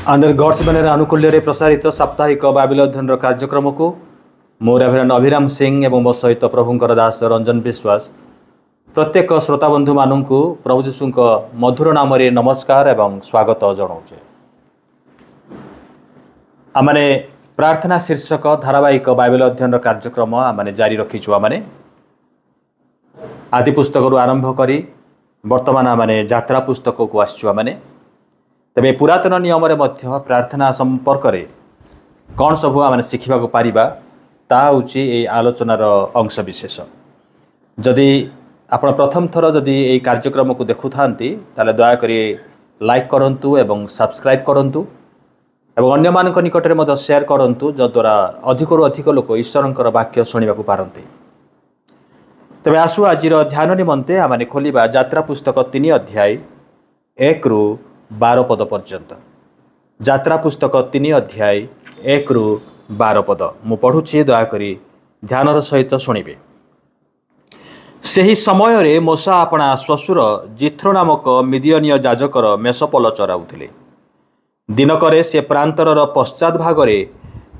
Under God's banner आनुकूल्य प्रसारित साप्ताहिक Bible अध्ययन कार्यक्रम को मोर रेभरेंड अभिराम सिंह एवं मो सहित प्रभुंकर दास रंजन विश्वास प्रत्येक श्रोता बंधु मानक प्रभु जीशु मधुर नाम नमस्कार एवं स्वागत जनाऊे। आमने प्रार्थना शीर्षक धारावाहिक बाइबल अध्ययन कार्यक्रम आमने जारी रखीचु। आमने आदि पुस्तक आरंभ करी वर्तमान आमने यात्रा पुस्तक को आसचु। आमने तेरे पुरातन नियम प्रार्थना संपर्क में कौन सब आम शिखा पारिबा ता हूँ ये आलोचनार अंश विशेष। जदि आपण प्रथम थर जदि ये कार्यक्रम को देखु थांती ताले दयाक लाइक करंतु एवं सब्सक्राइब करंतु एवं अन्य मानक निकट में शेयर करंतु जद्वारा अधिकरु अधिक लोक ईश्वरंकर वाक्य शुणा पारती। तेरे आसु आज ध्यान निमंते आम खोलिबा यात्रा पुस्तक 3 अध्याय 1 रु 12 पद पर्यंत। यात्रा पुस्तक 3 अध्याय 1 रु 12 पद मु पढ़ुछि, दयाकरी ध्यानर सहित शुणिबे। सेही समय रे मोसा अपना श्वशुर जिथ्रो नामक मिदियनीय जाजकर मेषपल चराउथिले। दिनकरे से प्रांतरर पश्चात भागरे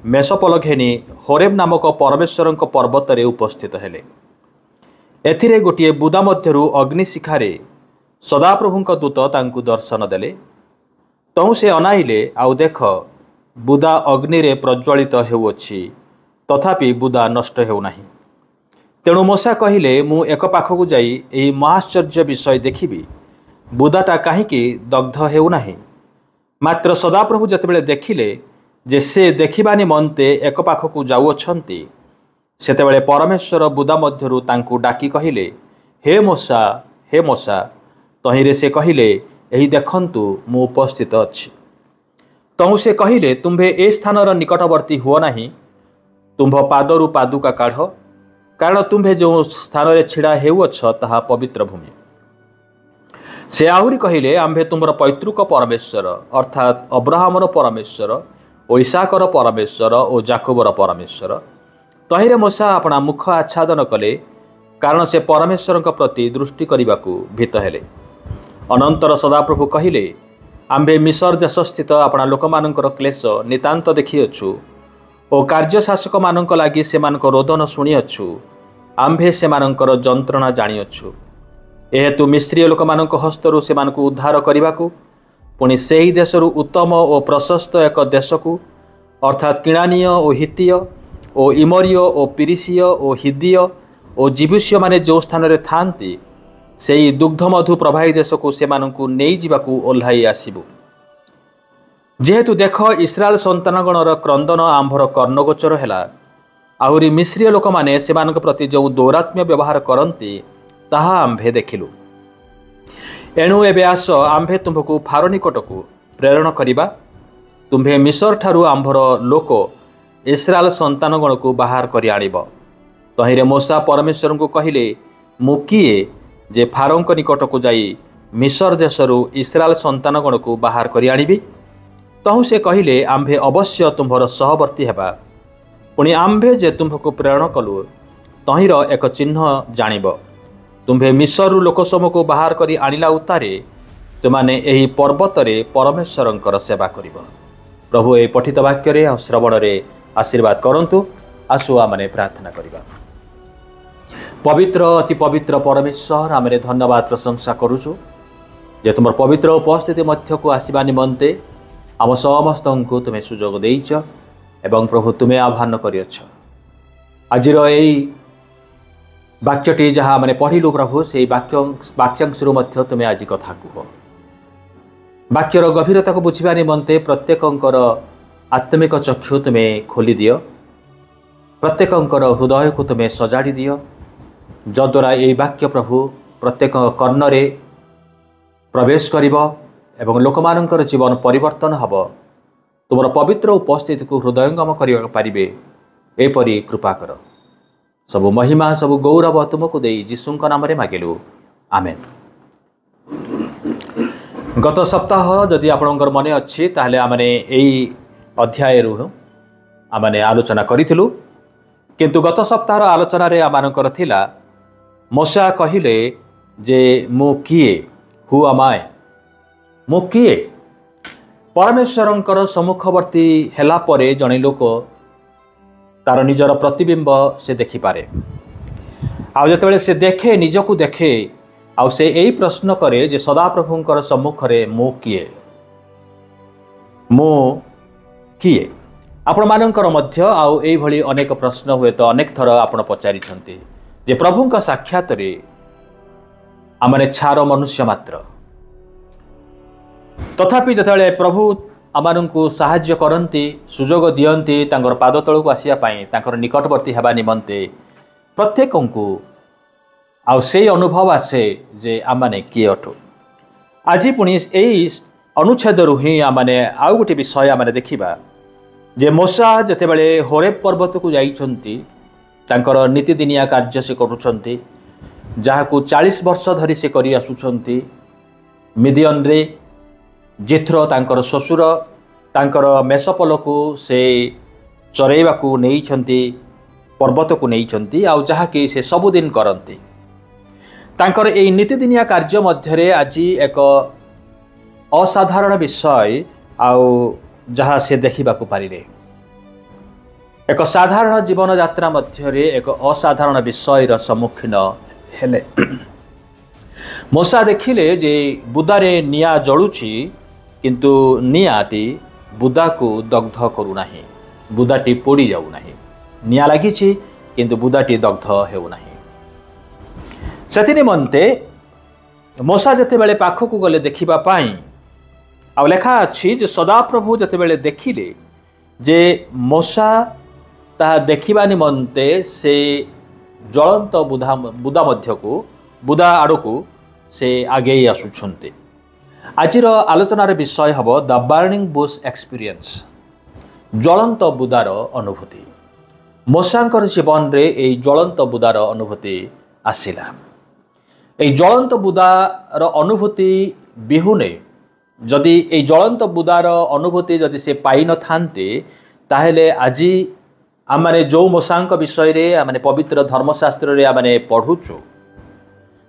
मेषपल घेनी होरेब नामक परमेश्वरंक पर्वत रे उपस्थित हेले। एथिरे गोटिए बुदा मध्यरु अग्निशिखारे सदाप्रभुंक दूत तांकु दर्शन देले। तहु से अनाइले आउ देख बुदा अग्नि रे प्रज्वलित हेउअछि, तथापि बुदा नष्ट हेउ नाही। तेणु मोसा कहिले, मु एक पाखकु जाई एही महाश्चर्य विषय देखिबी, बुदाटा काहीकि दग्ध हेउ नाही। मात्र सदाप्रभु जतेबेले देखिले जे से देखिबा निमंते एक पाखकु जाउअछंती, सेतेबेले परमेश्वर बुदा मध्यरु तांकु डाकी कहिले, हे मोसा, हे मोसा। तहिरे से कहिले, एही देखंतु मु उपस्थित अछि। तहु से कहिले, तुम्भे ए स्थानर निकटवर्ती हुओ नाही, तुम्भ पादरु पादुका काढ़, कारण तुम्भे जो स्थान रे छिड़ा हेउअछ ताहा पवित्र भूमि। से आहुरी कहिले, आम्भे तुमर पैतृक परमेश्वर अर्थात अब्राहमर परमेश्वर ओ इसाकर परमेश्वर ओ जाकोबर परमेश्वर। तहिरे मोसा अपना मुख आच्छादन कले, कारण से परमेश्वरक प्रति दृष्टि करबाकू भीत हेले। अनंतर सदाप्रभु कहिले, आम्भे मिसर देश स्थित अपना लोकमानंकर क्लेश नितांत देखिअछु ओ कार्यशासक मानंक लागि सेमानक रोदन शुणिअछु। आम्भे सेमानंकर जंत्रणा जानिअछु। एहेतु मिस्रीय लोकमानंक हस्तरु सेमानकु उद्धार करिबाकू पुनि सेही देशरु उत्तम ओ प्रशस्त एक देशकू अर्थात किणानीय ओ हितीय ओ इमरीय ओ पिरिसीय ओ हिदीय ओ जिबुसीय माने जो स्थान रे थांती सेही दुग्धमधु प्रभाई देश को सेमानंकु नेई जिबाकू ओल्हाई आसिबु। जेहेतु देख इस्राएल संतानगणर क्रंदन आंभर कर्णगोचर हेला, आहुरी मिस्रीय लोक माने सेमानक प्रति जो दौरात्म्य व्यवहार करती ताहा आंभे देखिलु। एणु एबे आस आंभे तुम्भकु फारो निकटकू प्रेरण करिबा। तुम्भे मिसर ठारू आंभर लोक इस्राएल संतानगण को बाहर करि आनिब। तहिरे मोसा परमेश्वर को कहिले, मु किए जे फारोंक निकट को जाई मिसर देशरु इस्राएल संतानगण को बाहर करि आनिबी। तहु से कहिले, आम्भे अवश्य तुम्भर सहवर्ती हेबा। पुणी आम्भे जे तुम्भको प्रेरण कलु तहिर एक चिन्ह जानिब। तुम्भे मिसरु लोकसमूह को बाहर करि आनिला उतारे तुमाने एही पर्वत रे परमेश्वरंकर सेवा करिब। प्रभु ए पठित वाक्य रे आ श्रवण रे आशीर्वाद करंतु। आसु आमने प्रार्थना करिबा। पवित्र अति पवित्र परमेश्वर, आमरे धन्यवाद प्रशंसा करुछु जे तुम पवित्र उपस्थिति मध्य को आसवा निमंते आम समस्त को तुम्हें सुजोग देइछ एवं प्रभु तुम्हें आह्वान करियछ। आज वाक्यटी जहाँ मैंने पढ़िलु प्रभु से वाक्यांशरू मध्य तुम्हें आज कथा कह। वाक्यर गभीरता को बुझा निमंते प्रत्येकंकर आत्मिक चक्षु तुम्हें खोली दियो, प्रत्येकंकर हृदय को तुम्हें सजाड़ी दियो, जद्वारा ये वाक्य प्रभु प्रत्येक कर्णरे प्रवेश करिब एवं लोकमानंकर जीवन परिवर्तन हब। तुमर पवित्र उपस्थिति को हृदयंगम करिबा पारिबे एपरि कृपा कर। सबु महिमा सबु गौरव तुमको देई यीशुंक नाम रे मागिलु, आमेन। गत सप्ताह जदि आपणकर मने अछि ताहले आमने एई अध्याय रु आमने आलोचना करिथिलु, किंतु गत सप्ताहर आलोचना रे आमानकर थिला मोसा कहिले जे मु किए, हु एम आई, मु किए। परमेश्वरंकर सम्मुखवर्ती हैला परे जणे लोक तार निजर प्रतिबिंब से देखिपारे। आउ जतबेले से देखे निजकू देखे आउ से यही प्रश्न करे जे सदाप्रभुंकर सम्मुखरे मु किए आपण मानकर मध्य आउ एई भली अनेक प्रश्न हुए तो अनेक थर आपण पचारि छंती जे प्रभुंका साक्षात रे आमने छार मनुष्य मात्र तथापि जतबेले प्रभु आमनकु साहाय्य करती सुजोग दियंती तांकर पाद तळकु आसिया पई तांकर निकटवर्ती हेबा निमंते प्रत्येकंकु आउ से अनुभव आसे जे आमने किए अटु। आज पुणी यही अनुच्छेद ही आमने आउ गोटे विषय आमने देखिबा जे मूसा जेतेबेले होरेब पर्वत को जाइछंती तांकर नीतिदिनिया कार्य से करूछंती जहाकू 40 वर्ष धरी से करी आसुछंती। मिदियन रे जिथ्रो तांकर ससुर तांकर मेसपल को से चरेबाकू नेइछंती पर्वत को नेइछंती आउ जहाकि से सबुदिन करंती। तांकर एई नीतिदिनिया कार्य मध्यरे आज एक असाधारण विषय आउ जहाँ से देखिबाकू पारिले एक साधारण जीवन यात्रा मध्यरे एक असाधारण विषयर सम्मुखीन हेले। मूसा देखिले जे बुदारे निया जळुची किंतु नियाटी बुदाको दग्ध करू नाही, बुदाटी पोड़ी जाऊ नाही। निया लागिछि किंतु बुदाटी दग्ध हेउ नाही। सेति निमंते मूसा जेतेबेले पाखकू गले देखिबा पाई आउ लेखा अच्छी जे सदाप्रभु जेतेबेले देखिले जे मूसा ता देखिबा निमंते से ज्वलंत बुदा मध्यकू बुदा आड़कू से आगे आसुछंते। आजिर आलोचनार विषय हबो द बर्निंग बुश एक्सपीरियंस, ज्वलंत बुदार अनुभूति। मूसांकर जीवन रे एई ज्वलंत बुदार अनुभूति आसिला। एई ज्वलंत बुदार अनुभूति बिहुने जदि एई ज्वलंत बुदार अनुभूति जदि से पाई न थांते ताहेले आजी आमाने जो मूसांक विषय रे आमाने पवित्र धर्मशास्त्र रे आमाने पढुचु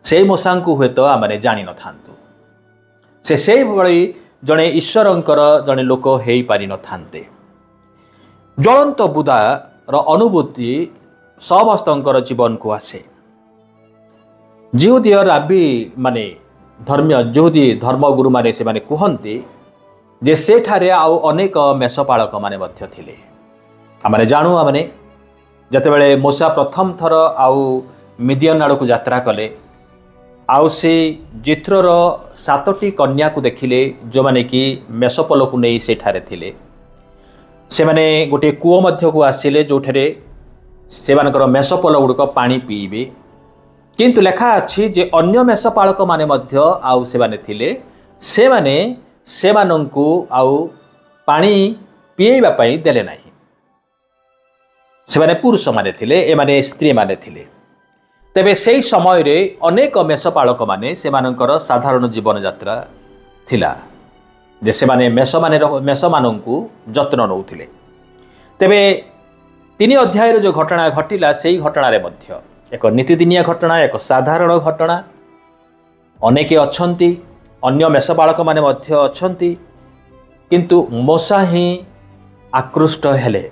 से मूसांकु हुए तो आमाने जानि न थांतु। से भली जणे ईश्वरंकर जणे लोक हेई पारि न थांते। ज्वलंत बुदार अनुभूति समस्तंकर जीवन को आसे। जिहुदीय राबी माने धर्मीय जिहुदी धर्मगुरु माने से माने कहते जे सेठारे आउ अनेक मेषपालक माने मध्य थिले। आमने जानू आमने जतेबेले मूसा प्रथम थर आउ मिदियन आड़ को यात्रा कले आउ से जिथ्रोर 7टी कन्या को देखिले जो माने कि मेषपल को नहीं सेठारे थिले। से माने गोटे कूओ मध्य को आसिले जोठरे से मानकर मेषपल गुड़क पानी पीबे किंतु लेखा अच्छी जे अन्य मेषपालक माने मध्य आउ से माने थिले से माने से मानंकु आउ पानी पीएबा पई देले नाही। से माने पुरुष माने थिले ए माने स्त्री माने थिले। तेबे सेई समय रे अनेक मेषपालक माने से मानकर साधारण जीवन यात्रा थिला जे से माने मेष मानंकु जत्न नउथिले। तेबे 3 अध्याय रे जो घटना घटिला सेई घटना रे मध्य एक नीतिदिनिया घटना, एक साधारण घटना। अनेके अछंती अन्य मेषपालक माने मध्य अछंती किंतु मूसा ही आकृष्ट हेले।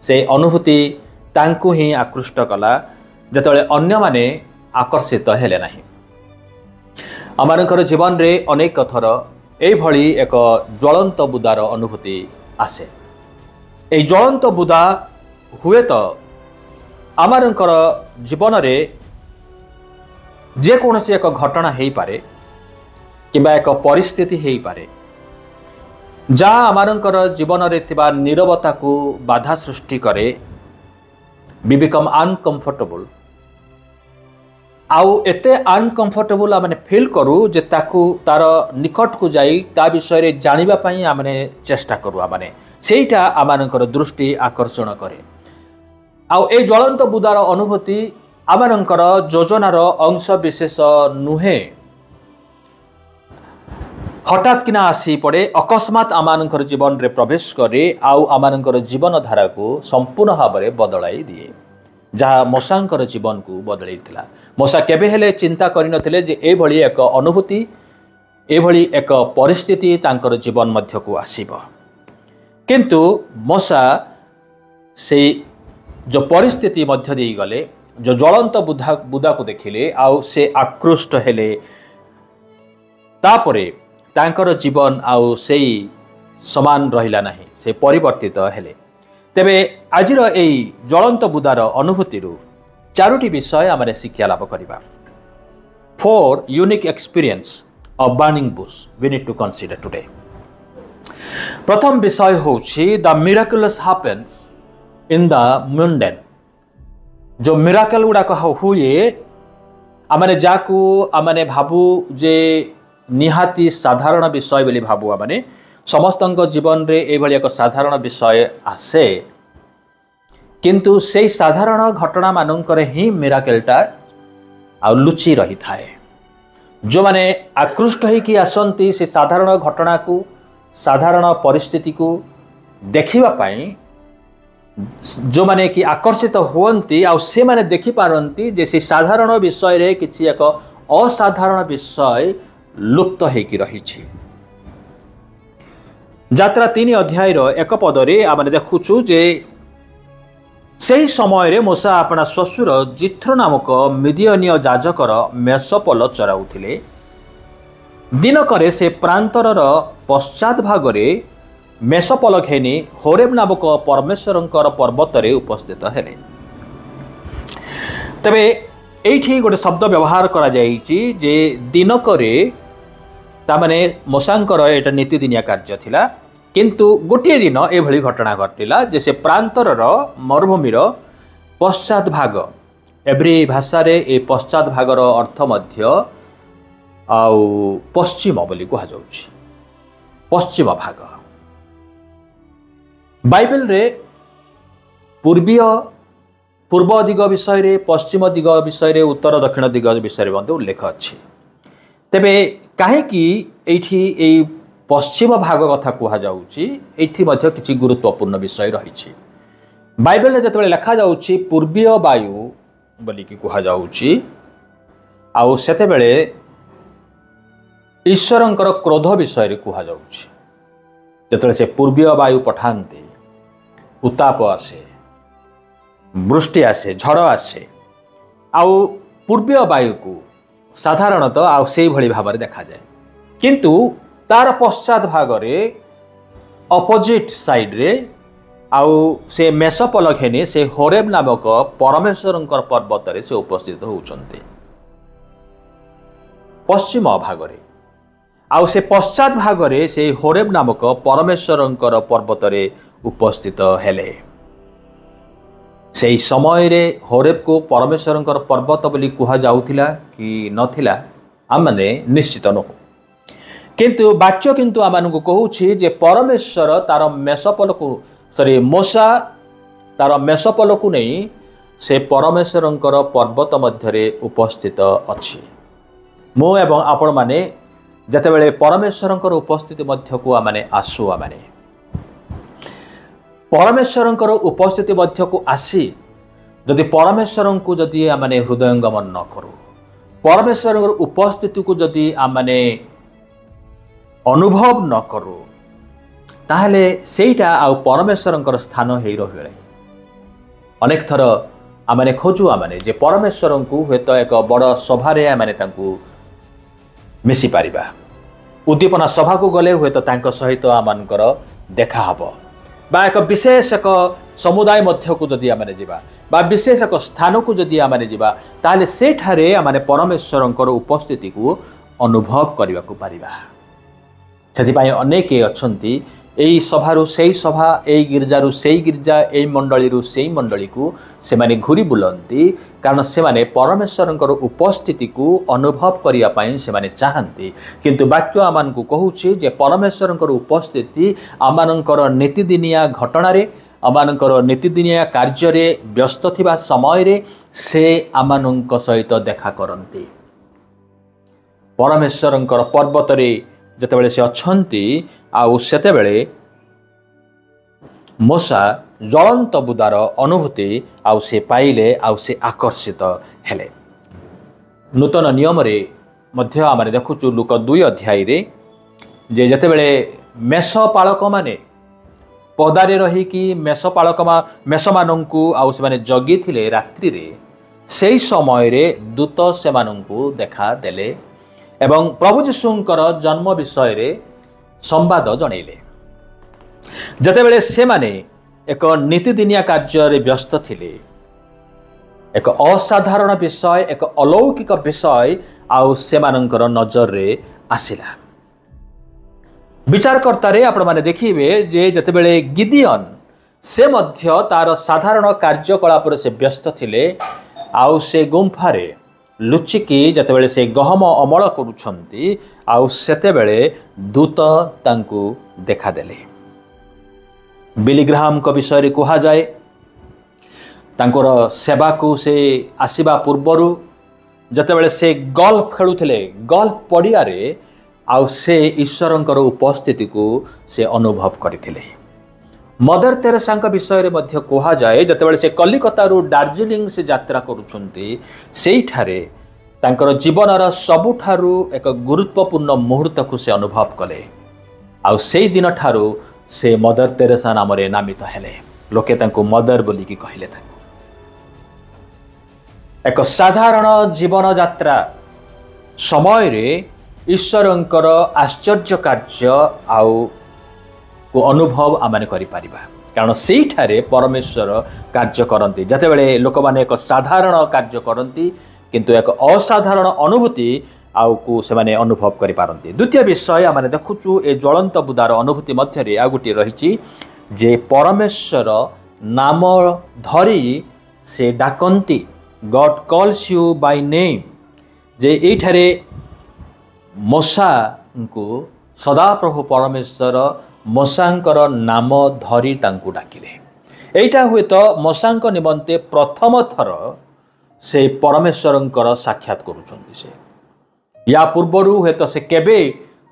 से अनुभूति तांकु ही आकृष्ट कला जेतेबेले अन्य माने आकर्षित हेले नाही। आमानकर जीवन रे अनेक थर एई भली एक ज्वलंत बुदार अनुभूति आसे। एई ज्वलंत बुदा हुए तो आमानकर जीवन रे जे कोनोसी एक घटना हेई पारे किंबा एक परिस्थिति हेई पारे जा आमानकर जीवन रे थिबा नीरवता को बाधा सृष्टि करे। वी बिकम अनकंफर्टेबल आउ एते अनकंफर्टेबल आमने फील करू जे ताकू तार निकट को जाई ता विषय रे जानिबा पई आमने चेष्टा करू। आमने सेईटा आमानकर दृष्टि आकर्षण करे। आउ ए ज्वलंत बुदार अनुभूति आमानकर योजनार अंश विशेष नुहे। हठात किना आसी पड़े अकस्मात आमानकर जीवन रे प्रवेश करे आउ आमानकर जीवन धारा को संपूर्ण भाव में बदलाई दिए जहाँ मूसांकर जीवन को बदलैथिला। मूसा केबे हेले चिंता करि नथिले जे ए भली एक अनुभूति एभली एक परिस्थिति तांकर जीवन मध्य को आसीबो किंतु मूसा से जो परिस्थिति मध्य दे गले जो ज्वलंत बुदा को देखिले आउ से आकृष्ट हेले तापरे तांकर जीवन आउ सेई समान रहिला नाही से परिवर्तित हेले तेबे आजिर एई ज्वलंत बुदार अनुभूति चारोटी विषय आमने शिक्षा लाभ करिबा 4 unique experience of burning bush we need to consider today. प्रथम विषय होछि the miraculous happens in the mundane. जो मिराकल गुड़ा हुए आमने जाकू आमने भाबू जे निहाती साधारण विषय बोली भाबू आमने समस्तंक जीवन रे ए भली एक साधारण विषय आसे किंतु से साधारण घटना मानकर ही मिराकलटा आ लुचि रही थाए जो माने आकृष्ट होइकी आसंती से साधारण घटना को साधारण परिस्थिति को देखिबा पाई जो माने कि आकर्षित होवंती आ से माने देखि पारंती जे से साधारण विषय रे किछि एक असाधारण विषय लुप्त होइकी रहिछि। यात्रा 3 अध्याय रो एक पद रे आमने देखुछु जे सेही समय रे मूसा अपना श्वशुर जिथ्रो नामक मिदियनीय जाजकर मेषपल चराउथिले दिनकरे से प्रांतरर पश्चात भागरे मेषपल घेनी होरेब नामक परमेश्वरंकर पर्वत रे उपस्थित हेले। तबे एठी गोटे शब्द व्यवहार करा जाईची जे दिनकरे तामाने मूसांकर एटा नीतिदिनिया कार्य थिला किंतु गोटे दिन एभली घटना घटिला जैसे प्रांतरर मरुभूमिर पश्चात भाग एव्री भाषा रे ए पश्चात भागर अर्थ मध्य आउ पश्चिम बोली कहा जाउछि पश्चिम भाग बाइबल रे पूर्व दिग विषय रे पश्चिम दिग विषय रे उत्तर दक्षिण दिग विषय रे ମଧ୍ୟ उल्लेख अछि। तेबे काहे कि एठी ए पश्चिम भाग कथा कहा जाउछि एठी मध्य किछि गुरुत्वपूर्ण विषय रहिछि। बाइबल जतबेले लिखा जाउछि पूर्वीय वायु बोली कि कहा जाउछि आउ सेतेबेले ईश्वरंकर क्रोध विषय रे कहा जाउछि जतबेले से पूर्वीय वायु पठान्ते उताप आसे वृष्टि आसे झड़ आसे आउ पूर्वीय वायु को साधारणतः आउ सेही भली भाबरे देखा जाए किंतु तार पश्चात भागरे अपोजिट साइड रे आउ से मेषपल घेनी से होरेब नामक परमेश्वरंकर पर्वत रे से उपस्थित होउचंते पश्चिम भागरे आउ से पश्चात भागरे से होरेब नामक परमेश्वरंकर पर्वत रे उपस्थित हेले। सेही समय रे होरेब को परमेश्वरंकर पर्वत बोली कहा जाउथिला कि नथिला आमने निश्चित नहो किंतु वाक्य किंतु आमानकु कहूछि जे परमेश्वर तार मेषपल को मूसा तार मेषपल को नहीं से परमेश्वरंकर पर्वत मध्यरे उपस्थित अछि। मु एवं आपण माने जतेबेले परमेश्वरंकर उपस्थिति मध्य को आमाने आसु आमाने परमेश्वरंकर उपस्थिति मध्य को आसी जदि परमेश्वरंकु जदि आमाने हृदयंगमन न करू परमेश्वरंकर उपस्थिति को जदि आमाने अनुभव न करू ताहले सेटा आउ परमेश्वरंकर स्थान हेई रहिले। अनेक थर आमाने खोजु आमाने जे परमेश्वरंकु हेत एक बड़ सभारे आमाने तांकु मिसी पारिबा उद्दीपना सभा को गले हेत तांक सहित आमानकर देखा हबो बा एक विशेष एक समुदाय मध्य को जदि आमाने जिबा बा विशेष एक स्थान को जदि आमाने जिबा ताहले सेठारे आमाने परमेश्वरंकर उपस्थिति को अनुभव करबा को पारिबा। सेथिपाई अनेके अछंती एई सभारू सेई सभा एई गिरजारू सेई गिरजा एई मंडलीरू सेई मंडली को से माने घुरी बुलंती कारण से माने परमेश्वरंकर उपस्थिति को अनुभव करिया पाई से माने चाहंती किंतु वाक्य आमान को कहूछि जे परमेश्वरंकर उपस्थिति आमानंकर नीतिदिनिया घटना रे आमानंकर नीतिदिनिया कार्य रे व्यस्त थिबा समय रे से आमानंक सहित देखा करंती। परमेश्वरंकर पर्वत रे जतेबेले से अछंती आउ सेतेबेले मूसा ज्वलंत बुदार अनुभूति आउ से पाइले आउ से आकर्षित हेले। नूतन नियम रे ମଧ୍ୟ ଆମେ ଦେଖୁଛୁ ଲୁକ 2 ଅଧ୍ୟାୟରେ ଯେ ଯେତେବେଳେ ମେଷପାଳକମାନେ ପଦାରେ ରହିକି ମେଷମାନଙ୍କୁ ଆଉ ସେମାନେ ଜଗିଥିଲେ ରାତ୍ରିରେ, ସେହି ସମୟରେ ଦୂତ ସେମାନଙ୍କୁ ଦେଖାଦେଲେ ଏବଂ ପ୍ରଭୁ ଯୀଶୁଙ୍କର ଜନ୍ମ ବିଷୟରେ ସମ୍ବାଦ ଜଣାଇଲେ। ଯେତେବେଳେ ସେମାନେ ଏକ ନୀତିଦିନିଆ କାର୍ଯ୍ୟରେ ବ୍ୟସ୍ତ ଥିଲେ, ଏକ ଅସାଧାରଣ ବିଷୟ, ଏକ ଅଲୌକିକ ବିଷୟ ଆଉ ସେମାନଙ୍କର ନଜରରେ ଆସିଲା। ବିଚାରକର୍ତ୍ତାରେ ଆପଣମାନେ ଦେଖିବେ ଯେ ଯେତେବେଳେ ଗିଦିଅନ୍ ସେ ମଧ୍ୟ ତାର ସାଧାରଣ କାର୍ଯ୍ୟକଳାପରେ ସେ ବ୍ୟସ୍ତ ଥିଲେ, ଆଉ ସେ ଗୁମ୍ଫାରେ ଲୁଚିକି ଯେତେବେଳେ ସେ ଗହମ ଅମଳ କରୁଛନ୍ତି, ଆଉ ସେତେବେଳେ ଦୂତ ତାଙ୍କୁ ଦେଖାଦେଲେ। ବିଲି ଗ୍ରାହାମଙ୍କ ବିଷୟରେ କୁହାଯାଏ, ତାଙ୍କର ସେବାକୁ ସେ ଆସିବା ପୂର୍ବରୁ ଯେତେବେଳେ ସେ ଗଲ୍ଫ ଖେଳୁଥିଲେ ଗଲ୍ଫ ପଡ଼ିଆରେ, ଆଉ ସେ ଈଶ୍ୱରଙ୍କର ଉପସ୍ଥିତିକୁ ସେ ଅନୁଭବ କରିଥିଲେ। ମଦର ତେରେସାଙ୍କ ବିଷୟରେ ମଧ୍ୟ କୁହାଯାଏ, ଯେତେବେଳେ ସେ କଲିକତାରୁ ଦାର୍ଜିଲିଂ ସେ ଯାତ୍ରା କରୁଛନ୍ତି, ସେଇଠାରେ ତାଙ୍କର ଜୀବନର ସବୁଠାରୁ ଏକ ଗୁରୁତ୍ୱପୂର୍ଣ୍ଣ ମୁହୂର୍ତ୍ତକୁ ସେ ଅନୁଭବ କଲେ, ଆଉ ସେଇ ଦିନଠାରୁ ସେ ମଦର ତେରେସା ନାମରେ ନାମିତ ହେଲେ। ଲୋକେ ତାଙ୍କୁ ମଦର ବୋଲିକି କହିଲେ। ତାଙ୍କୁ ଏକ ସାଧାରଣ ଜୀବନଯାତ୍ରା ସମୟରେ ଈଶ୍ୱରଙ୍କର ଆଶ୍ଚର୍ଯ୍ୟ କାର୍ଯ୍ୟ ଆଉ ଅନୁଭବ ଆମେ କରିପାରିବା, କାରଣ ସେଇଠାରେ ପରମେଶ୍ୱର କାର୍ଯ୍ୟ କରନ୍ତି। ଯେତେବେଳେ ଲୋକମାନେ ଏକ ସାଧାରଣ କାର୍ଯ୍ୟ କରନ୍ତି, କିନ୍ତୁ ଏକ ଅସାଧାରଣ ଅନୁଭୂତି ଆଉକୁ ସେମାନେ ଅନୁଭବ କରିପାରନ୍ତି। ଦ୍ୱିତୀୟ ବିଷୟ ଆମେ ଦେଖୁଛୁ ଏ ଜ୍ୱଳନ୍ତ ବୁଦାର ଅନୁଭୂତି ମଧ୍ୟରେ ଆଉ ଗୋଟିଏ ରହିଛି ଯେ ପରମେଶ୍ୱର ନାମ ଧରି ସେ ଡାକନ୍ତି। ଗଡ୍ କଲ୍ସ ୟୁ ବାଇ ନେମ୍। ଯେ ଏଇଠାରେ ମୋସାଙ୍କୁ ସଦାପ୍ରଭୁ ପରମେଶ୍ୱର ମୋସାଙ୍କର ନାମ ଧରି ତାଙ୍କୁ ଡାକିଲେ। ଏଇଟା ହୁଏତ ମୋସାଙ୍କ ନିମନ୍ତେ ପ୍ରଥମ ଥର ସେ ପରମେଶ୍ୱରଙ୍କର ସାକ୍ଷାତ କରୁଛନ୍ତି। ସେ ୟା ପୂର୍ବରୁ ହୁଏତ ସେ କେବେ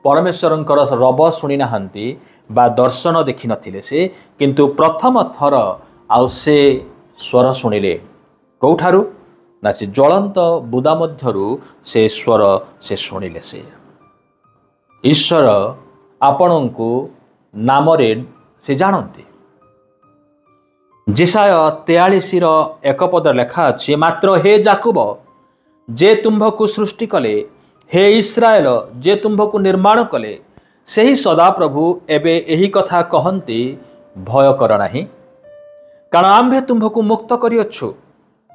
ପରମେଶ୍ୱରଙ୍କର ରବ ଶୁଣି ନାହାନ୍ତି ବା ଦର୍ଶନ ଦେଖିନଥିଲେ ସେ, କିନ୍ତୁ ପ୍ରଥମ ଥର ଆଉ ସେ ସ୍ୱର ଶୁଣିଲେ। କେଉଁଠାରୁ ନା ସେ ଜ୍ୱଳନ୍ତ ବୁଦା ମଧ୍ୟରୁ ସେ ସ୍ୱର ସେ ଶୁଣିଲେ। ସେ ଈଶ୍ୱର ଆପଣଙ୍କୁ ନାମରେ ସେ ଜାଣନ୍ତି। ଯେଶାୟ 43ର 1 ପଦ ଲେଖା ଅଛି, ମାତ୍ର ହେ ଯାକୁବ ଯେ ତୁମ୍ଭକୁ ସୃଷ୍ଟି କଲେ, ହେ ଇସ୍ରାଏଲ ଯେ ତୁମ୍ଭକୁ ନିର୍ମାଣ କଲେ, ସେହି ସଦାପ୍ରଭୁ ଏବେ ଏହି କଥା କହନ୍ତି, ଭୟ କର ନାହିଁ, କାରଣ ଆମ୍ଭେ ତୁମ୍ଭକୁ ମୁକ୍ତ କରିଅଛୁ।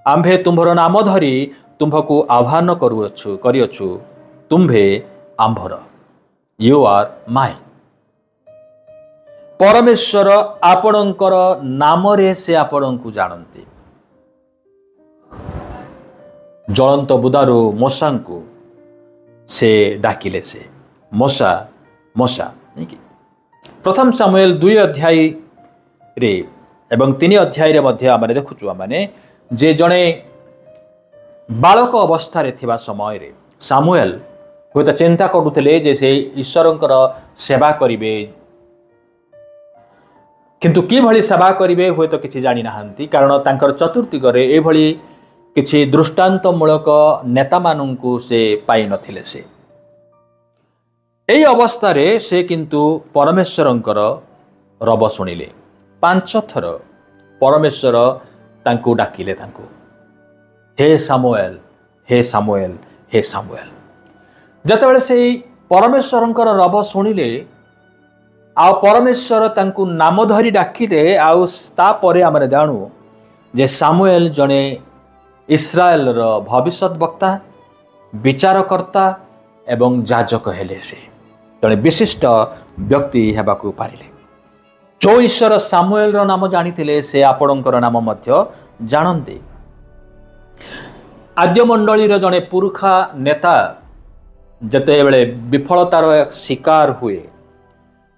ଆମ୍ଭେ ତୁମ୍ଭର ନାମ ଧରି ତୁମ୍ଭକୁ ଆହ୍ୱାନ କରିଅଛୁ, ତୁମ୍ଭେ ଆମ୍ଭର। You are mine. ପରମେଶ୍ୱର ଆପଣଙ୍କର ନାମରେ ସେ ଆପଣଙ୍କୁ ଜାଣନ୍ତି। ଜ୍ୱଳନ୍ତ ବୁଦାରୁ ମୋସାଙ୍କୁ ସେ ଡାକିଲେ। ସେ ମୋସା ମୋସା ନାଇକି ପ୍ରଥମ ସାମୁଏଲ 2 ଅଧ୍ୟାୟରେ ଏବଂ 3 ଅଧ୍ୟାୟରେ ମଧ୍ୟ ଆମେ ଦେଖୁଛୁ ଆମେ ଯେ ଜଣେ ବାଳକ ଅବସ୍ଥାରେ ଥିବା ସମୟରେ ସାମୁଏଲ ହୁଏତ ଚିନ୍ତା କରୁଥିଲେ ଯେ ସେ ଈଶ୍ୱରଙ୍କର ସେବା କରିବେ, କିନ୍ତୁ କିଭଳି ସେବା କରିବେ ହୁଏତ କିଛି ଜାଣିନାହାନ୍ତି, କାରଣ ତାଙ୍କର ଚତୁର୍ଦିଗରେ ଏଭଳି କିଛି ଦୃଷ୍ଟାନ୍ତମୂଳକ ନେତାମାନଙ୍କୁ ସେ ପାଇନଥିଲେ। ସେ ଏହି ଅବସ୍ଥାରେ ସେ କିନ୍ତୁ ପରମେଶ୍ୱରଙ୍କର ରବ ଶୁଣିଲେ। 5 ଥର ପରମେଶ୍ୱର ତାଙ୍କୁ ଡାକିଲେ, ତାଙ୍କୁ ହେ ସାମୁଏଲ, ହେ ସାମୁଏଲ, ହେ ସାମୁଏଲ। ଯେତେବେଳେ ସେଇ ପରମେଶ୍ୱରଙ୍କର ରବ ଶୁଣିଲେ, ଆଉ ପରମେଶ୍ୱର ତାଙ୍କୁ ନାମ ଧରି ଡାକିଲେ, ଆଉ ତାପରେ ଆମେ ଜାଣୁ ଯେ ସାମୁଏଲ ଜଣେ ଇସ୍ରାଏଲର ଭବିଷ୍ୟତ ବକ୍ତା, ବିଚାରକର୍ତ୍ତା ଏବଂ ଯାଜକ ହେଲେ। ସେ ଜଣେ ବିଶିଷ୍ଟ ବ୍ୟକ୍ତି ହେବାକୁ ପାରିଲେ। ଯେଉଁ ଈଶ୍ୱର ସାମୁଏଲର ନାମ ଜାଣିଥିଲେ, ସେ ଆପଣଙ୍କର ନାମ ମଧ୍ୟ ଜାଣନ୍ତି। ଆଦ୍ୟ ମଣ୍ଡଳୀର ଜଣେ ପୁରୁଖା ନେତା ଯେତେବେଳେ ବିଫଳତାର ଶିକାର ହୁଏ,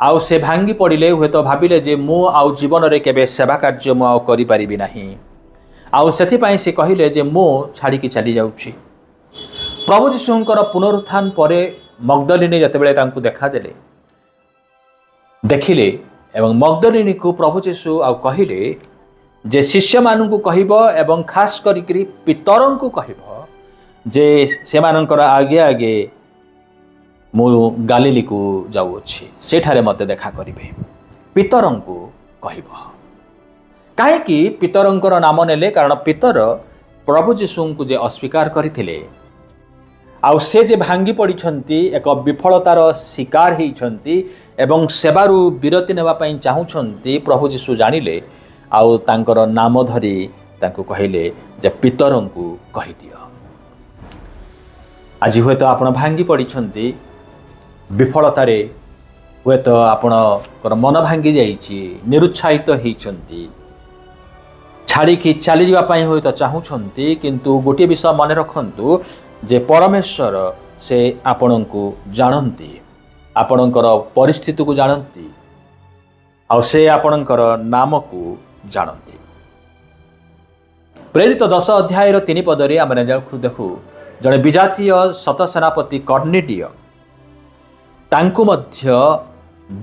ଆଉ ସେ ଭାଙ୍ଗି ପଡ଼ିଲେ, ହୁଏତ ଭାବିଲେ ଯେ ମୁଁ ଆଉ ଜୀବନରେ କେବେ ସେବା କାର୍ଯ୍ୟ ମୁଁ ଆଉ କରିପାରିବି ନାହିଁ, ଆଉ ସେଥିପାଇଁ ସେ କହିଲେ ଯେ ମୁଁ ଛାଡ଼ିକି ଚାଲି ଯାଉଛି। ପ୍ରଭୁ ଯୀଶୁଙ୍କର ପୁନରୁତ୍ଥାନ ପରେ ମଗ୍ଦଲିନୀ ଯେତେବେଳେ ତାଙ୍କୁ ଦେଖିଲେ ଏବଂ ମଗ୍ଦଲିନୀକୁ ପ୍ରଭୁ ଯୀଶୁ ଆଉ କହିଲେ ଯେ ଶିଷ୍ୟମାନଙ୍କୁ କହିବ ଏବଂ ଖାସ୍ କରିକି ପିତରଙ୍କୁ କହିବ ଯେ ସେମାନଙ୍କର ଆଗେ ଆଗେ मु गालिली को जाऊँगी सेठारे मते देखा करिवे पितरों को कहब कहीं पितरों नाम नेले कारण पितर प्रभु जीशु को जे अस्वीकार करथिले आउ से जे भांगी पड़िछंती एक विफलतार शिकार होइछंती एवं सेवारू विरति नेबा पई चाहुछंती प्रभु जीशु जानिले आउ तांकर नाम धरी तांको कहिले जे पितरों को कहि दियो। आज हुए तो आपण भांगी पड़िछंती विफलतारे हुए तो आपणकर मन भांगी जाइछि निरुत्साहित होइछंती छाड़िकी चली जावाई हुए तो चाहूँगी किंतु गोटे विषय मन रखु जे परमेश्वर से आपण को जानती आपणकर परिस्थिति को जानती आउ से आपणकर नाम को जानती। प्रेरित 10 अध्याय 3 पदरे आम देखू जड़े विजातीय शतसेनापति कर्नेलिय तांकु मध्य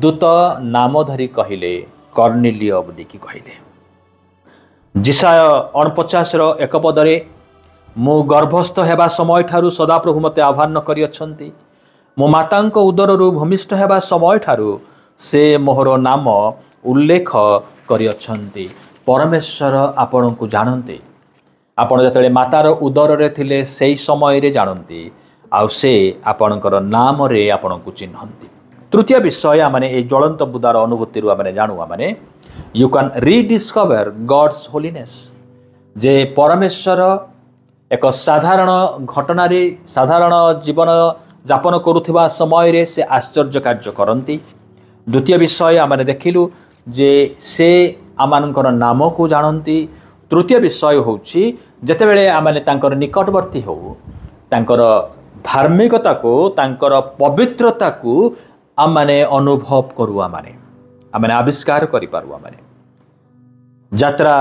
दूत नाम धरी कहले कर्नेलिय बोलिकी कहले। जिसाय 49 पदरे मु गर्भस्थ हेबा समय ठारू सदाप्रभु मते आह्वान करियछंती मो मातांक उदररू भूमिष्ठ हेबा समय ठारू से मोहर नाम उल्लेख करियछंती। परमेश्वर आपण को जानते आपण जतले मातार उदर रे थिले सेही समय रे जानती आउ से आपणकर नाम रे आपण को चिन्हंती। तृतीय विषय माने ए ज्वलंत बुदार अनुभूति रु माने जानू माने you can rediscover God's holiness जे परमेश्वर एक साधारण घटना साधारण जीवन जापन करुवा समय रे से आश्चर्य कार्य करती। द्वितीय विषय आम देखिलु जे से आमानकर नाम को जानती। तृतीय विषय होछि जेतेबेले आमाने तांकर निकटवर्ती हो तांकर धार्मिकता को तांकर पवित्रता को आमाने अनुभव करू आमाने आविष्कार करि पारु आमाने। यात्रा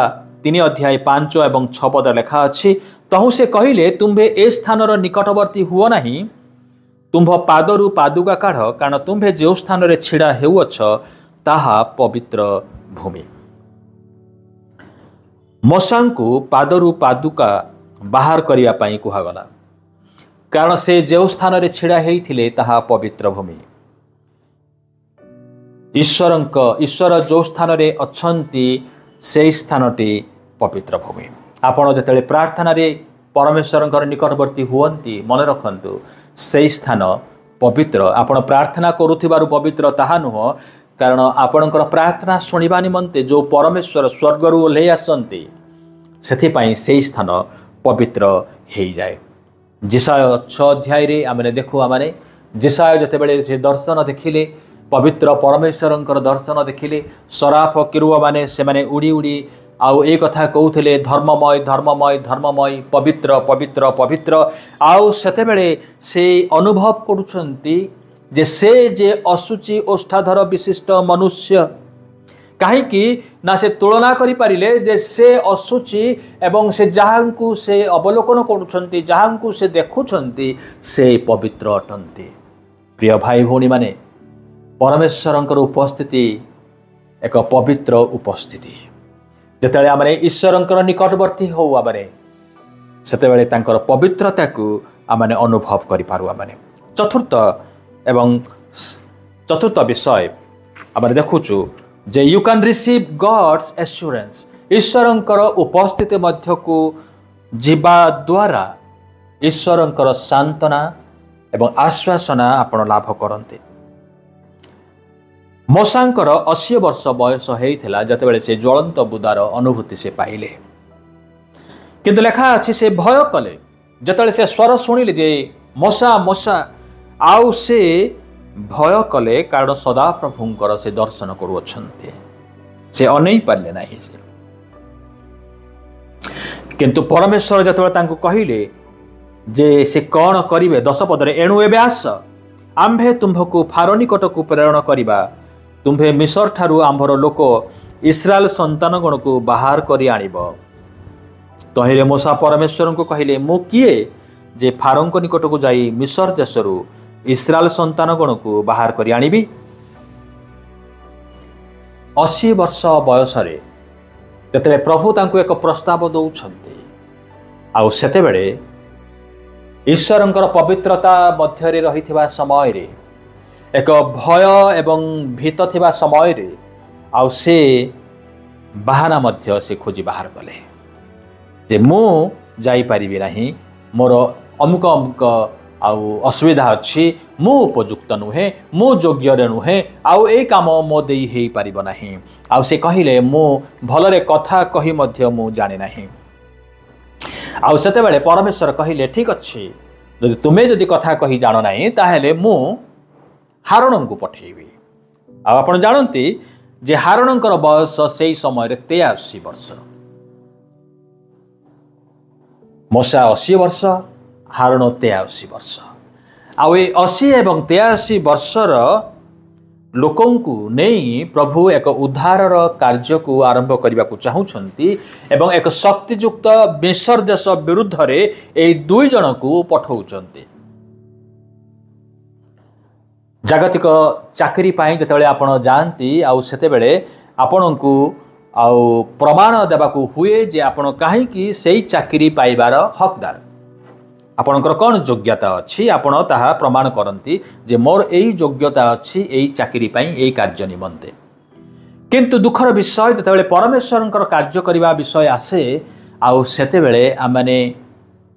3 अध्याय 5 एवं 6 पद लेखा अछि तहु से कहिले तुम्भे ए स्थानर निकटवर्ती हुओ नाही तुम्भ पादरू पादुका काढ़ कारण तुम्भे जो स्थान रे छिड़ा हेउअछ ताहा पवित्र भूमि। मशांकु पादरू पादुका बाहर करिया पई कुहागला कारण से जो स्थान रे छिड़ा हेइथिले ताहा पवित्र भूमि। ईश्वर जो स्थान रे अछंती से स्थानटी पवित्र भूमि। आपण जतले प्रार्थना रे परमेश्वरंकर निकटवर्ती हुअंती मन रखंतु से स्थान पवित्र। आपण प्रार्थना करुथिबारु पवित्र ताहा नुह कारण आपणकर प्रार्थना सुनिबा निमंते जो परमेश्वर स्वर्गरु ओल्हे आसंती सेथि पई से स्थान पवित्र हेइ जाय। जिसाय 6 अध्याय रे आमने देखु आमने जिसाय जतेबेले से दर्शन देखिले पवित्र परमेश्वरंकर दर्शन देखिले सराफ किरुब माने से माने उड़ी उड़ी आउ ए कथा कहूथिले धर्ममय धर्ममय धर्ममय पवित्र पवित्र पवित्र आउ सेतेबेले से अनुभव करुछंती जे से जे असुचि ओष्ठाधर विशिष्ट मनुष्य कहीं ना से तुलना करि पारिले जे से असुचि एवं से जहांकु से अवलोकन करुछंती जहांकु से देखुछंती से पवित्र अटंती। प्रिय भाई भौणी माने परमेश्वरंकर उपस्थिति एक पवित्र उपस्थिति जेतेबेले आमने ईश्वरंकर निकटवर्ती हो आमने सेतेबेले तांकर पवित्रता को आमने अनुभव करि पारु आमने। चतुर्थ विषय आमने देखुचु जे you can receive God's assurance ईश्वरंकर उपस्थिति मध्य को जीवा द्वारा ईश्वरंकर सांत्वना एवं आश्वासना आपण लाभ करते। मशांकर 80 वर्ष बयस होइथिला जतेबेले से ज्वलंत बुदार अनुभूति से पाइले किंतु लेखा अछि से भय कले जतेबेले से स्वर सुनिले जे मशा मशा आउ से भय कले कारण सदा प्रभुंकर से दर्शन करुअछन्ते से अनै पारले नाही किंतु परमेश्वर जतेबेले तांको कहिले जे से कौन करिवे 10 पदरे एणु एबे आस आम्भे तुम्भकु फारो निकटकु प्रेरण करिबा तुम्भे मिसर ठारू आंभर लोक इस्राएल संतान गण को बाहर करी आनिब। तहिरे मूसा परमेश्वर को कहले मु किए जे फारों निकट को जाई मिसर देशरू इस्राएल संतान गण को बाहर करी आनिबी। 80 वर्ष बयस प्रभु तांको एक प्रस्ताव दौरान आउ सेतेबेले ଈଶ୍ୱରଙ୍କର ପବିତ୍ରତା ମଧ୍ୟରେ ରହିଥିବା ସମୟରେ ଏକ ଭୟ ଏବଂ ଭୀତ ଥିବା ସମୟରେ ଆଉ ସେ ବାହାନା ମଧ୍ୟ ସେ ଖୋଜି ବାହାର କଲେ ଯେ ମୁଁ ଯାଇପାରିବି ନାହିଁ, ମୋର ଅମୁକ ଅମୁକ ଆଉ ଅସୁବିଧା ଅଛି, ମୁଁ ଉପଯୁକ୍ତ ନୁହେଁ, ମୁଁ ଯୋଗ୍ୟରେ ନୁହେଁ, ଆଉ ଏଇ କାମ ମୋ ଦେଇ ହେଇପାରିବ ନାହିଁ। ଆଉ ସେ କହିଲେ ମୁଁ ଭଲରେ କଥା କହି ମଧ୍ୟ ମୁଁ ଜାଣେ ନାହିଁ। ଆଉ ସେତେବେଳେ ପରମେଶ୍ୱର କହିଲେ ଠିକ୍ ଅଛି, ଯଦି ତୁମେ ଯଦି କଥା କହି ଜାଣ ନାହିଁ ତାହେଲେ ମୁଁ ହାରଣଙ୍କୁ ପଠେଇବି। ଆଉ ଆପଣ ଜାଣନ୍ତି ଯେ ହାରଣଙ୍କର ବୟସ ସେଇ ସମୟରେ 83 ବର୍ଷ। ମୋଶା 80 ବର୍ଷ, ହାରଣ 83 ବର୍ଷ। ଆଉ ଏ 80 ଏବଂ 83 ବର୍ଷର ଲୋକଙ୍କୁ ନେଇ ପ୍ରଭୁ ଏକ ଉଦ୍ଧାରର କାର୍ଯ୍ୟକୁ ଆରମ୍ଭ କରିବାକୁ ଚାହୁଁଛନ୍ତି ଏବଂ ଏକ ଶକ୍ତିଯୁକ୍ତ ମିଶର ଦେଶ ବିରୁଦ୍ଧରେ ଏହି 2 ଜଣକୁ ପଠାଉଛନ୍ତି। ଜାଗତିକ ଚାକିରି ପାଇଁ ଯେତେବେଳେ ଆପଣ ଯାଆନ୍ତି ଆଉ ସେତେବେଳେ ଆପଣଙ୍କୁ ଆଉ ପ୍ରମାଣ ଦେବାକୁ ହୁଏ ଯେ ଆପଣ କାହିଁକି ସେଇ ଚାକିରି ପାଇବାର ହକଦାର, ଆପଣଙ୍କର କ'ଣ ଯୋଗ୍ୟତା ଅଛି, ଆପଣ ତାହା ପ୍ରମାଣ କରନ୍ତି ଯେ ମୋର ଏଇ ଯୋଗ୍ୟତା ଅଛି ଏଇ ଚାକିରି ପାଇଁ, ଏଇ କାର୍ଯ୍ୟ ନିମନ୍ତେ। କିନ୍ତୁ ଦୁଃଖର ବିଷୟ ଯେତେବେଳେ ପରମେଶ୍ୱରଙ୍କର କାର୍ଯ୍ୟ କରିବା ବିଷୟ ଆସେ ଆଉ ସେତେବେଳେ ଆମେ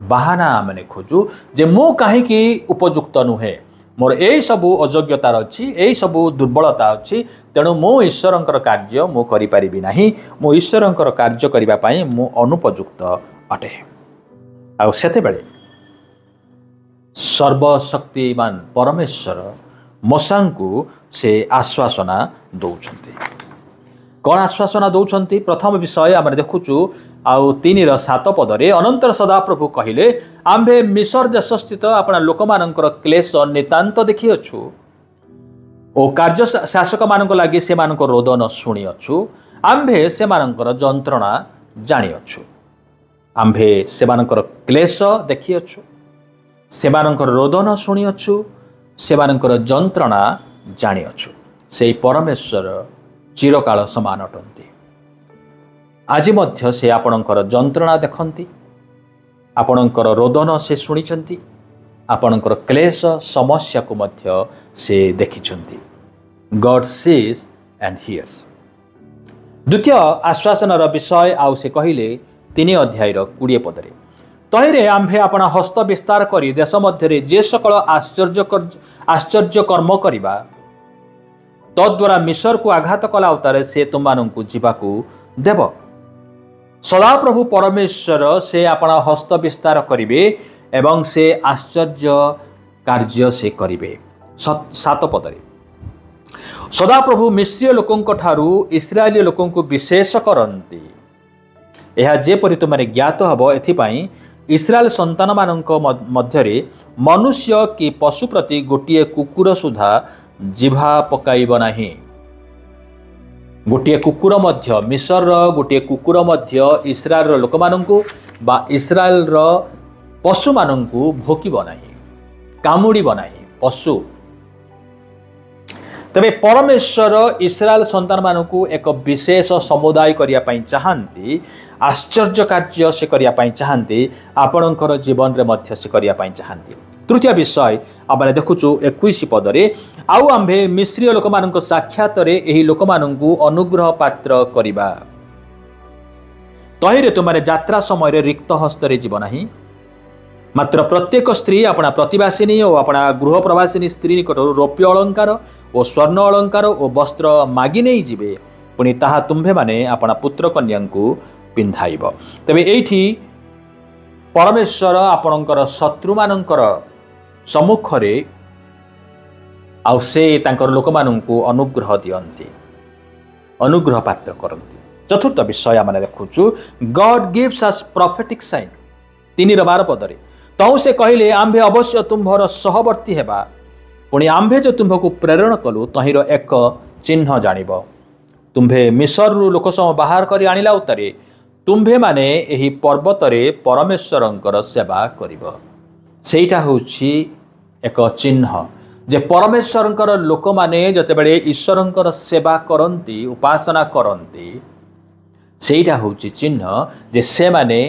ବାହାନା ଖୋଜୁ ଯେ ମୁଁ କାହିଁକି ଉପଯୁକ୍ତ ନୁହେଁ, ମୋର ଏଇ ସବୁ ଅଯୋଗ୍ୟତା ଅଛି, ଏଇ ସବୁ ଦୁର୍ବଳତା ଅଛି, ତେଣୁ ମୁଁ ଈଶ୍ୱରଙ୍କର କାର୍ଯ୍ୟ ମୁଁ କରିପାରିବି ନାହିଁ, ମୁଁ ଈଶ୍ୱରଙ୍କର କାର୍ଯ୍ୟ କରିବା ପାଇଁ ମୁଁ ଅନୁପଯୁକ୍ତ ଅଟେ। ଆଉ ସେତେବେଳେ ସର୍ବଶକ୍ତିମାନ ପରମେଶ୍ୱର ମୋଶାଙ୍କୁ ସେ ଆଶ୍ୱାସନା ଦେଉଛନ୍ତି। କ'ଣ ଆଶ୍ୱାସନା ଦେଉଛନ୍ତି? ପ୍ରଥମ ବିଷୟ ଆମେ ଦେଖୁଛୁ ଆଉ 3:7 ପଦରେ, ଅନନ୍ତର ସଦାପ୍ରଭୁ କହିଲେ, ଆମ୍ଭେ ମିଶର ଦେଶସ୍ଥିତ ଆପଣା ଲୋକମାନଙ୍କର କ୍ଲେଶ ନିତାନ୍ତ ଦେଖିଅଛୁ ଓ କାର୍ଯ୍ୟ ଶାସକମାନଙ୍କ ଲାଗି ସେମାନଙ୍କ ରୋଦନ ଶୁଣିଅଛୁ। ଆମ୍ଭେ ସେମାନଙ୍କର ଯନ୍ତ୍ରଣା ଜାଣିଅଛୁ। ଆମ୍ଭେ ସେମାନଙ୍କର କ୍ଲେଶ ଦେଖିଅଛୁ, ସେମାନଙ୍କର ରୋଦନ ଶୁଣିଅଛୁ, ସେମାନଙ୍କର ଯନ୍ତ୍ରଣା ଜାଣିଅଛୁ। ସେହି ପରମେଶ୍ୱର ଚିରକାଳ ସମାନ ଅଟନ୍ତି। ଆଜି ମଧ୍ୟ ସେ ଆପଣଙ୍କର ଯନ୍ତ୍ରଣା ଦେଖନ୍ତି, ଆପଣଙ୍କର ରୋଦନ ସେ ଶୁଣିଛନ୍ତି, ଆପଣଙ୍କର କ୍ଲେଶ ସମସ୍ୟାକୁ ମଧ୍ୟ ସେ ଦେଖିଛନ୍ତି। God sees and hears। ଦ୍ୱିତୀୟ ଆଶ୍ୱାସନାର ବିଷୟ ଆଉ ସେ କହିଲେ 3 ଅଧ୍ୟାୟର 20 ପଦରେ, ତହିଁରେ ଆମ୍ଭେ ଆପଣା ହସ୍ତ ବିସ୍ତାର କରି ଦେଶ ମଧ୍ୟରେ ଯେ ସକଳ ଆଶ୍ଚର୍ଯ୍ୟ କର୍ମ କରିବା ତଦ୍ୱାରା ମିଶରକୁ ଆଘାତ କଲା ଉତ୍ତାରେ ସେ ତୁମମାନଙ୍କୁ ଯିବାକୁ ଦେବ। ସଦାପ୍ରଭୁ ପରମେଶ୍ୱର ସେ ଆପଣା ହସ୍ତ ବିସ୍ତାର କରିବେ ଏବଂ ସେ ଆଶ୍ଚର୍ଯ୍ୟ କାର୍ଯ୍ୟ ସେ କରିବେ। 7 ପଦରେ, ସଦାପ୍ରଭୁ ମିଶ୍ରୀୟ ଲୋକଙ୍କ ଠାରୁ ଇସ୍ରାଏଲୀୟ ଲୋକଙ୍କୁ ବିଶେଷ କରନ୍ତି। ଏହା ଯେପରି ତୁମମାନେ ଜ୍ଞାତ ହେବ, ଏଥିପାଇଁ ଇସ୍ରାଏଲ ସନ୍ତାନମାନଙ୍କ ମଧ୍ୟରେ ମନୁଷ୍ୟ କି ପଶୁ ପ୍ରତି ଗୋଟିଏ କୁକୁର ସୁଦ୍ଧା ଜିଭା ପକାଇବ ନାହିଁ। ଗୋଟିଏ କୁକୁର ମଧ୍ୟ, ମିଶରର ଗୋଟିଏ କୁକୁର ମଧ୍ୟ ଇସ୍ରାଏଲର ଲୋକମାନଙ୍କୁ ବା ଇସ୍ରାଏଲର ପଶୁମାନଙ୍କୁ ଭୋକିବ ନାହିଁ, କାମୁଡ଼ିବ ନାହିଁ ପଶୁ। ତେବେ ପରମେଶ୍ୱର ଇସ୍ରାଏଲ ସନ୍ତାନମାନଙ୍କୁ ଏକ ବିଶେଷ ସମୁଦାୟ କରିବା ପାଇଁ ଚାହାନ୍ତି, ଆଶ୍ଚର୍ଯ୍ୟ କାର୍ଯ୍ୟ ସେ କରିବା ପାଇଁ ଚାହାନ୍ତି, ଆପଣଙ୍କର ଜୀବନରେ ମଧ୍ୟ ସେ କରିବା ପାଇଁ ଚାହାନ୍ତି। ତୃତୀୟ ବିଷୟ ଆମେ ଦେଖୁଛୁ 21 ପଦରେ, ଆଉ ଆମ୍ଭେ ମିଶ୍ରୀୟ ଲୋକମାନଙ୍କ ସାକ୍ଷାତରେ ଏହି ଲୋକମାନଙ୍କୁ ଅନୁଗ୍ରହ ପାତ୍ର କରିବା। ତହିଁରେ ତୁମମାନେ ଯାତ୍ରା ସମୟରେ ରିକ୍ତ ହସ୍ତରେ ଯିବ ନାହିଁ, ମାତ୍ର ପ୍ରତ୍ୟେକ ସ୍ତ୍ରୀ ଆପଣା ପ୍ରତିବାସିନୀ ଓ ଆପଣା ଗୃହପ୍ରବାସିନୀ ସ୍ତ୍ରୀ ନିକଟରୁ ରୌପ୍ୟ ଅଳଙ୍କାର ଓ ସ୍ୱର୍ଣ୍ଣ ଅଳଙ୍କାର ଓ ବସ୍ତ୍ର ମାଗି ନେଇଯିବେ, ପୁଣି ତାହା ତୁମ୍ଭେମାନେ ଆପଣା ପୁତ୍ର କନ୍ୟାଙ୍କୁ ପିନ୍ଧାଇବ। ତେବେ ଏଇଠି ପରମେଶ୍ୱର ଆପଣଙ୍କର ଶତ୍ରୁମାନଙ୍କର ସମ୍ମୁଖରେ ଆଉ ସେ ତାଙ୍କର ଲୋକମାନଙ୍କୁ ଅନୁଗ୍ରହ ଦିଅନ୍ତି, ଅନୁଗ୍ରହ ପାତ୍ର କରନ୍ତି। ଚତୁର୍ଥ ବିଷୟ ଆମେ ଦେଖୁଛୁ, God gives us prophetic sign। 3:12 ପଦରେ, ତୁ ସେ କହିଲେ, ଆମ୍ଭେ ଅବଶ୍ୟ ତୁମ୍ଭର ସହବର୍ତ୍ତୀ ହେବା, ପୁଣି ଆମ୍ଭେ ଯେ ତୁମ୍ଭକୁ ପ୍ରେରଣ କଲୁ ତହିଁର ଏକ ଚିହ୍ନ ଜାଣିବ। ତୁମ୍ଭେ ମିଶରରୁ ଲୋକସମ ବାହାର କରି ଆଣିଲା ଉତ୍ତାରେ ତୁମ୍ଭେମାନେ ଏହି ପର୍ବତରେ ପରମେଶ୍ୱରଙ୍କର ସେବା କରିବ। ସେଇଟା ହେଉଛି ଏକ ଚିହ୍ନ ଯେ ପରମେଶ୍ୱରଙ୍କର ଲୋକମାନେ ଯେତେବେଳେ ଈଶ୍ୱରଙ୍କର ସେବା କରନ୍ତି, ଉପାସନା କରନ୍ତି, ସେଇଟା ହେଉଛି ଚିହ୍ନ ଯେ ସେମାନେ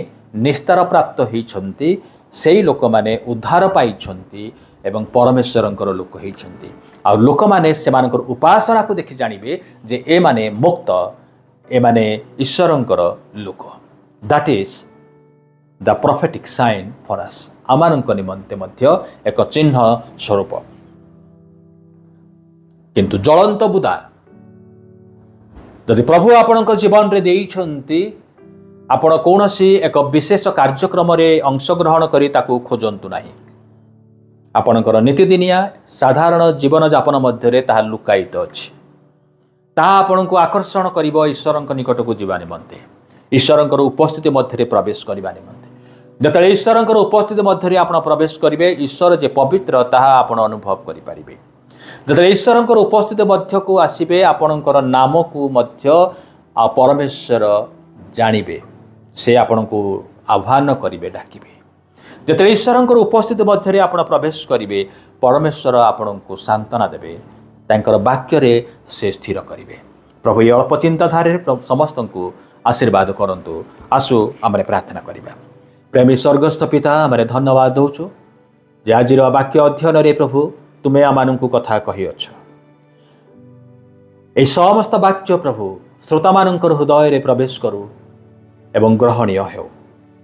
ନିସ୍ତାର ପ୍ରାପ୍ତ ହୋଇଛନ୍ତି सेई लोक माने उद्धार पाइछन्ति एवं परमेश्वरंकर लोक होइछन्ति आ लोक माने सेमानकर उपासना को देखि जानिबे जे ए माने मुक्त ए माने ईश्वरंकर लोक that is the prophetic sign for us आमानंक निमंते मध्य एक चिन्ह स्वरूप किंतु ज्वलंत बुदा जदि प्रभु आपणक जीवन रे देइछन्ति आपण कौनसी एक विशेष कार्यक्रम रे अंशग्रहण करी ताकू खोजंतु नाही आपणकर नीतिदिनिया साधारण जीवन यापन मध्य ताहा लुकायित अछि ताहा आपणको आकर्षण करिवो ईश्वरंक निकट को जीवा निमंते ईश्वरंकर उपस्थिति मध्य प्रवेश करबा निमंते जतले ईश्वरंकर उपस्थिति मध्य आपण प्रवेश करिवे ईश्वर जे पवित्र ताहा आपण अनुभव करि परिबे जतले ईश्वरंकर उपस्थिति मध्य को आसीबे आपणकर नाम को मध्य परमेश्वर जानिबे से आपण को आह्वान करिवे डाकिबे जतले ईश्वरंकर उपस्थिति मध्य आपण प्रवेश करिवे परमेश्वर आपण को सांत्वना देबे तांकर वाक्य रे से स्थिर करिवे प्रभु ये अल्प चिंताधारे समस्त को आशीर्वाद करंतु आसु आमरे प्रार्थना करिबा प्रेमी स्वर्गस्थ पिता आमरे धन्यवाद दउछु जे आजिर वाक्य अध्ययन रे प्रभु तुमे आमानंकु कथा कहि अछ ए समस्त वाक्य प्रभु श्रोता मानंकर हृदय रे प्रवेश करू एवं ग्रहणीय हो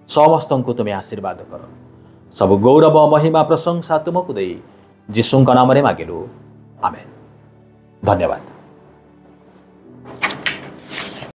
समस्त को तुम्हें आशीर्वाद कर सब गौरव महिमा प्रशंसा तुमको दे यीशु नाम रे मागिलु आमेन धन्यवाद।